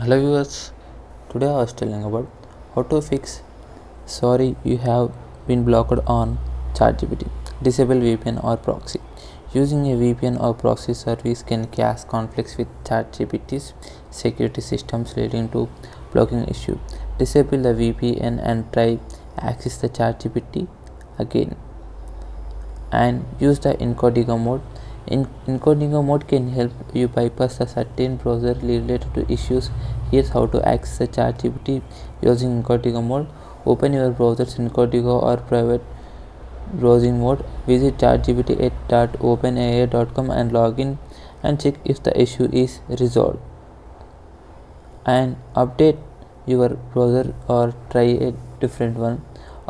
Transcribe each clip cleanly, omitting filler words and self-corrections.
Hello viewers, today I was telling about how to fix sorry you have been blocked on Chatgpt. Disable VPN or proxy. Using a VPN or proxy service can cause conflicts with Chatgpt's security systems leading to blocking issue. Disable the VPN and try access the Chatgpt again and use the incognito mode. Incognito mode can help you bypass a certain browser related to issues. Here's how to access the ChatGPT using incognito mode. Open your browser's incognito or private browsing mode. Visit chatgpt8.openai.com and log in and check if the issue is resolved. And update your browser or try a different one.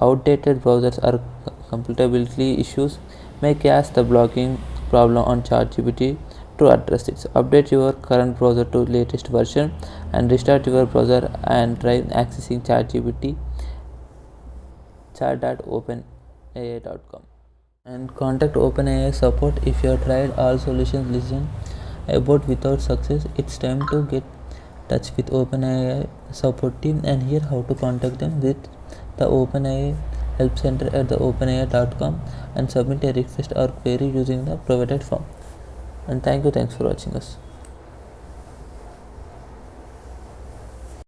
Outdated browsers or compatibility issues may cause the blocking problem on ChatGPT. To address it, update your current browser to latest version and restart your browser and try accessing ChatGPT chat.openai.com and contact OpenAI support if you have tried all solutions listen about without success. It's time to get touch with OpenAI support team and hear how to contact them with the OpenAI help center at the openai.com and submit a request or query using the provided form. And thanks for watching us.